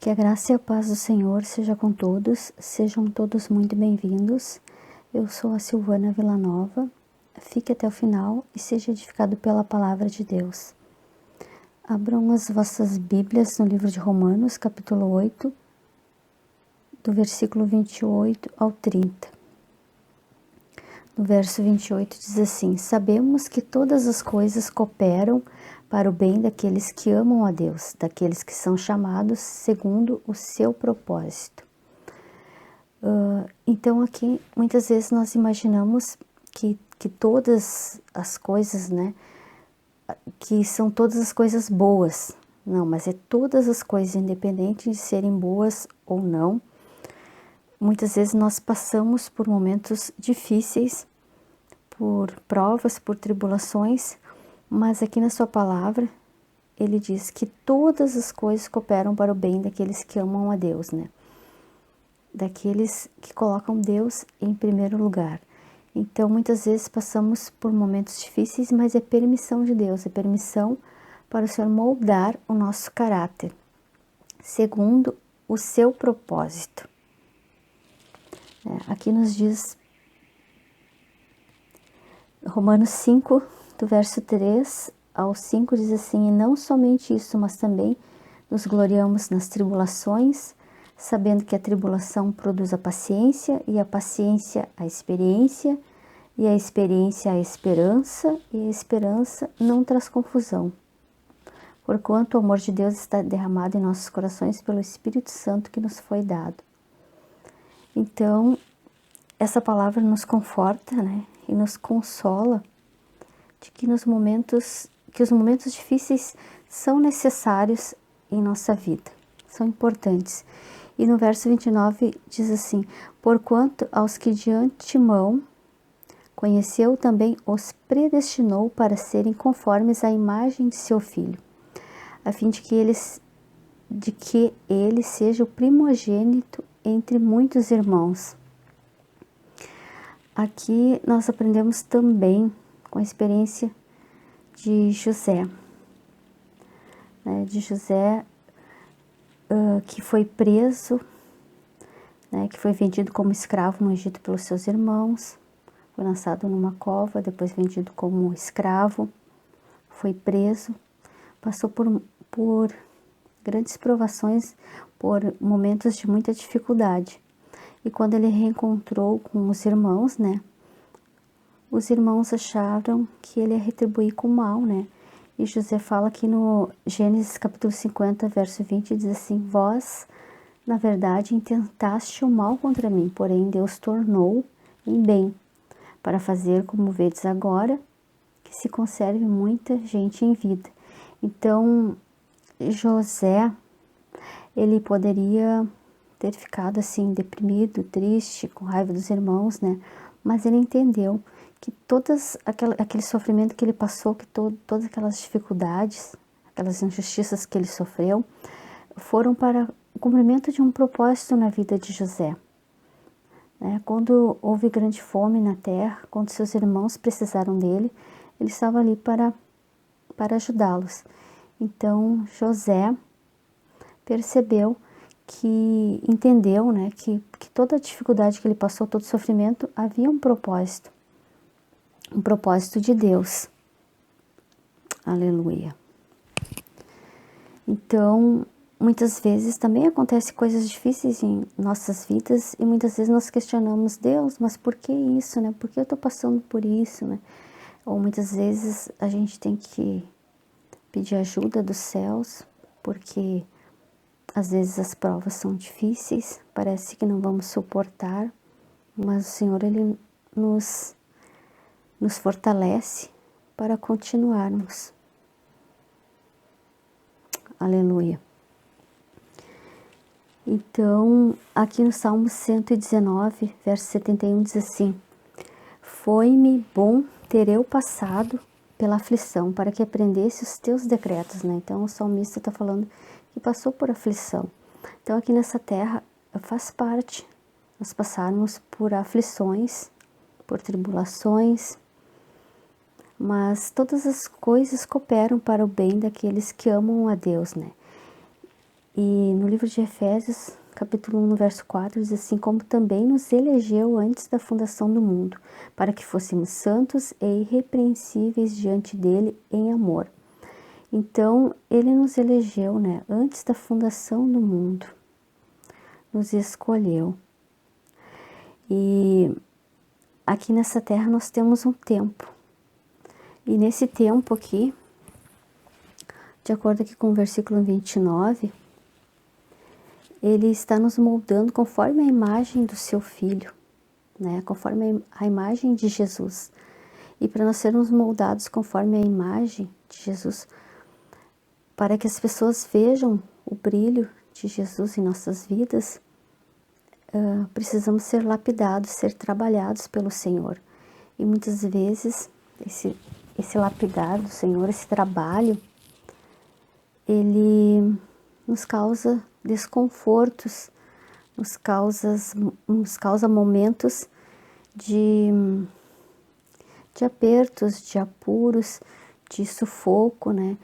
Que a graça e a paz do Senhor seja com todos, sejam todos muito bem-vindos. Eu sou a Silvana Villanova, fique até o final e seja edificado pela palavra de Deus. Abram as vossas Bíblias no livro de Romanos, capítulo 8, do versículo 28 ao 30. No verso 28 diz assim: Sabemos que todas as coisas cooperam para o bem daqueles que amam a Deus, daqueles que são chamados segundo o seu propósito. Então aqui muitas vezes nós imaginamos que todas as coisas, né, que são todas as coisas boas. Não, mas é todas as coisas, independente de serem boas ou não. Muitas vezes nós passamos por momentos difíceis, por provas, por tribulações, mas aqui na sua palavra, ele diz que todas as coisas cooperam para o bem daqueles que amam a Deus, né? Daqueles que colocam Deus em primeiro lugar. Então, muitas vezes passamos por momentos difíceis, mas é permissão de Deus, é permissão para o Senhor moldar o nosso caráter, segundo o seu propósito. Aqui nos diz Romanos 5, do verso 3 ao 5, diz assim: E não somente isso, mas também nos gloriamos nas tribulações, sabendo que a tribulação produz a paciência, e a paciência a experiência, e a experiência a esperança, e a esperança não traz confusão. Porquanto o amor de Deus está derramado em nossos corações pelo Espírito Santo que nos foi dado. Então, essa palavra nos conforta, né, e nos consola de que os momentos difíceis são necessários em nossa vida, são importantes. E no verso 29 diz assim: Porquanto aos que de antemão conheceu, também os predestinou para serem conformes à imagem de seu Filho, a fim de que ele seja o primogênito entre muitos irmãos. Aqui nós aprendemos também com a experiência de José, né, que foi preso, né, que foi vendido como escravo no Egito pelos seus irmãos, foi lançado numa cova, depois vendido como escravo, foi preso, passou por grandes provações, por momentos de muita dificuldade. E quando ele reencontrou com os irmãos, né, os irmãos acharam que ele ia retribuir com mal, né? E José fala aqui no Gênesis capítulo 50, verso 20, diz assim: Vós, na verdade, intentaste o mal contra mim, porém Deus tornou em bem, para fazer como vedes agora, que se conserve muita gente em vida. Então, José, ele poderia ter ficado assim, deprimido, triste, com raiva dos irmãos, né? Mas ele entendeu que aquele sofrimento que ele passou, que todas aquelas dificuldades, aquelas injustiças que ele sofreu, foram para o cumprimento de um propósito na vida de José. Quando houve grande fome na terra, quando seus irmãos precisaram dele, ele estava ali para ajudá-los. Então, José percebeu entendeu, né, que toda a dificuldade que ele passou, todo o sofrimento, havia um propósito de Deus. Aleluia. Então, muitas vezes também acontecem coisas difíceis em nossas vidas e muitas vezes nós questionamos: Deus, mas por que isso, né? Por que eu estou passando por isso, né? Ou muitas vezes a gente tem que pedir ajuda dos céus, porque às vezes as provas são difíceis, parece que não vamos suportar, mas o Senhor, Ele nos fortalece para continuarmos. Aleluia. Então, aqui no Salmo 119, verso 71, diz assim: Foi-me bom ter eu passado pela aflição, para que aprendesse os teus decretos, né? Então, o salmista está falando que passou por aflição. Então, aqui nessa terra, faz parte nós passarmos por aflições, por tribulações, mas todas as coisas cooperam para o bem daqueles que amam a Deus, né? E no livro de Efésios, capítulo 1, no verso 4, diz assim: como também nos elegeu antes da fundação do mundo, para que fôssemos santos e irrepreensíveis diante dele em amor. Então, ele nos elegeu, né, antes da fundação do mundo, nos escolheu. E aqui nessa terra nós temos um tempo. E nesse tempo aqui, de acordo aqui com o versículo 29, ele está nos moldando conforme a imagem do seu Filho, né? Conforme a imagem de Jesus. E para nós sermos moldados conforme a imagem de Jesus, para que as pessoas vejam o brilho de Jesus em nossas vidas, precisamos ser lapidados, ser trabalhados pelo Senhor. E muitas vezes esse lapidar do Senhor, esse trabalho, ele nos causa desconfortos, nos causa momentos de apertos, de apuros, de sufoco, né?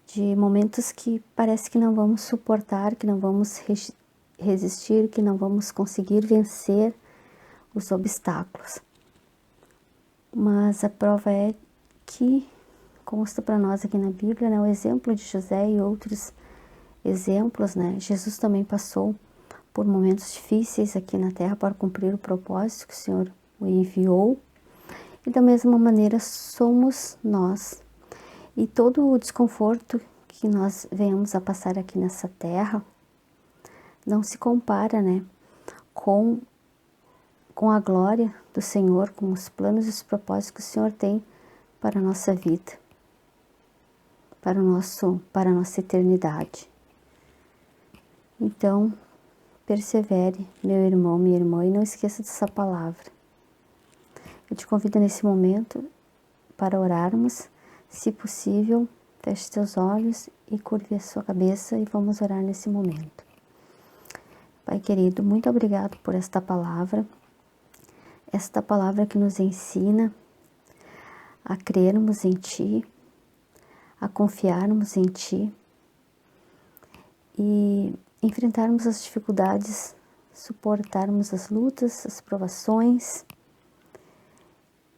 De momentos que parece que não vamos suportar, que não vamos resistir, que não vamos conseguir vencer os obstáculos. Mas a prova é que consta para nós aqui na Bíblia, né, o exemplo de José e outros exemplos, né? Jesus também passou por momentos difíceis aqui na terra para cumprir o propósito que o Senhor o enviou. E da mesma maneira somos nós. E todo o desconforto que nós venhamos a passar aqui nessa terra não se compara, né, com a glória do Senhor, com os planos e os propósitos que o Senhor tem para a nossa vida, para a nossa eternidade. Então, persevere, meu irmão, minha irmã, e não esqueça dessa palavra. Eu te convido nesse momento para orarmos. Se possível, feche seus olhos e curve a sua cabeça e vamos orar nesse momento. Pai querido, muito obrigado por esta palavra que nos ensina a crermos em Ti, a confiarmos em Ti e enfrentarmos as dificuldades, suportarmos as lutas, as provações.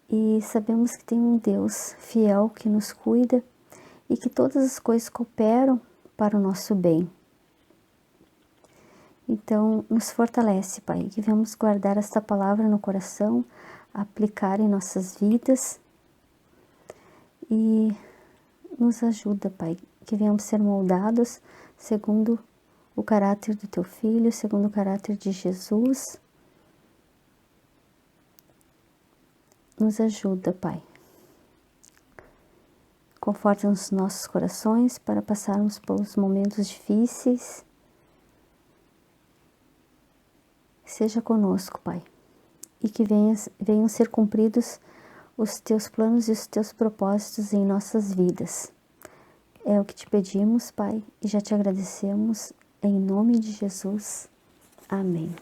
E sabemos que tem um Deus fiel que nos cuida e que todas as coisas cooperam para o nosso bem. Então, nos fortalece, Pai, que venhamos guardar esta palavra no coração, aplicar em nossas vidas e nos ajuda, Pai, que venhamos ser moldados segundo o caráter do Teu Filho, segundo o caráter de Jesus. Nos ajuda, Pai. Conforta os nossos corações para passarmos pelos momentos difíceis. Seja conosco, Pai, e que venham ser cumpridos os Teus planos e os Teus propósitos em nossas vidas. É o que te pedimos, Pai, e já te agradecemos, em nome de Jesus. Amém.